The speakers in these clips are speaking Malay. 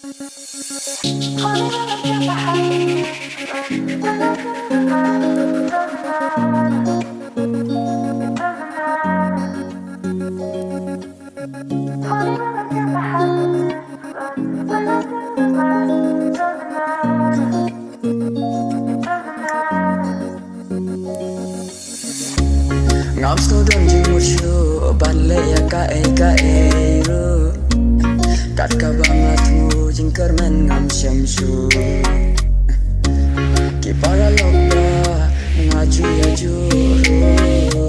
Ngam studon jimushu banle ya kae ru kat ka bangat mu jingkar men ngam syamshu ki para lokda ngaju ya juru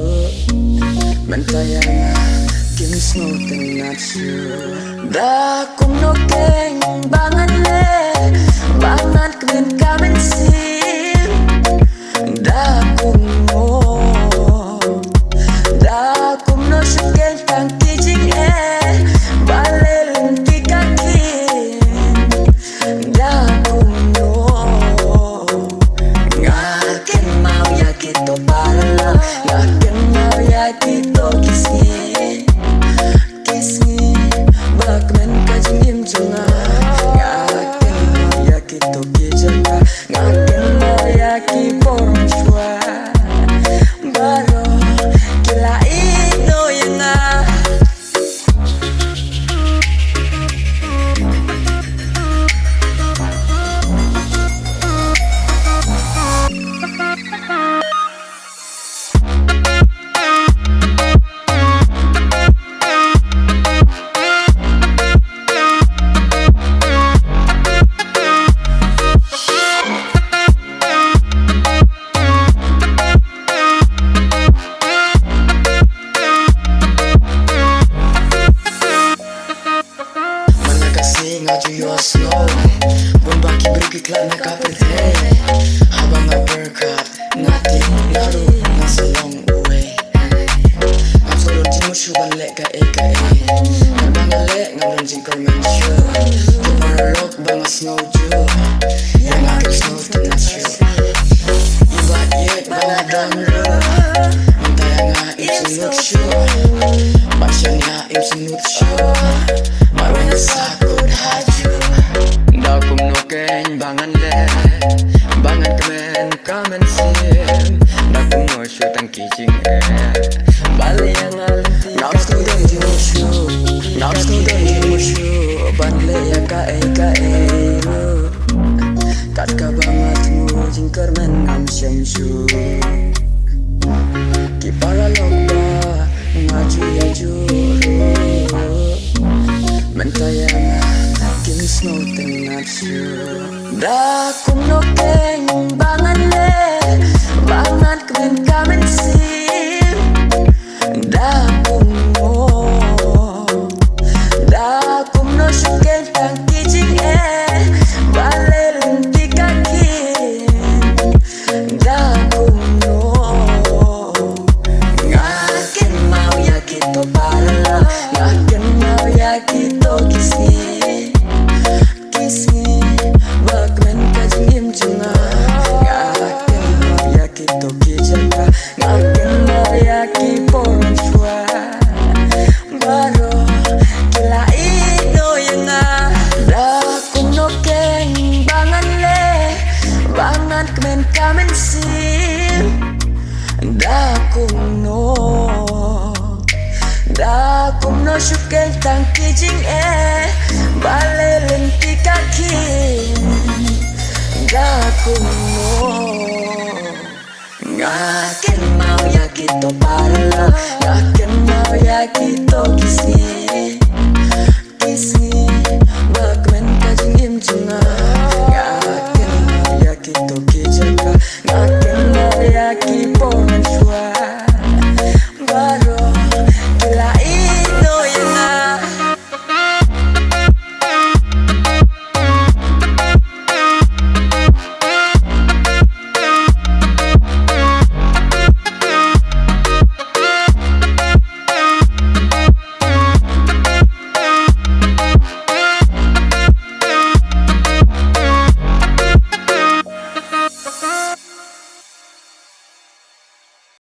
mentayana kim snow tenat shu da kum no keng bangan le bangan kmen kamen sim da kum no shukel tang kijing balelen kikakin da kumno ngaken mau ya kito parala ngaken mau ya kito kisni bakmen kajim junga ngaken mau ya kito kijaka ngaken mau ya ki pormshwa baro ngaju yo snow bun baki berkiklat na kaperte habang nga berkat ngati naru nasa long way I'm so don't timo shuban le ka habang nga le ngam jing kormen shu tumarok bang snow ju yang aking snow tenat shu ibat yet bang dan ru mentaya nga imsunut shu pasyan nga imsunut shu marwen sakut haju da kum no keng bangan le bangan kemen kamen sim da kum no shu tang kijing bali yang alinti now student jimushu banle ya kae ru kat ka bangat mu jingkar men ngam syamshu ki para lokba ngaju ya juru mentayana kim snow tenat shu da kum no keng bangan le bangan kemen kamen sim da kum no shukel tang kijing balelen kikakin da kum no ngaken mau ya kito parala ngaken mau ya kito kisni bakmen kajim junga ngaken mau ya kito kijaka ngaken mau ya ki pormshwa baro kila ino yanga da kum no keng bangan le bangan kemen kamen sim da kum no shukel tang kijing balelen kikakin da kum no ngaken mau ya kito parala ngaken mau ya kito kisni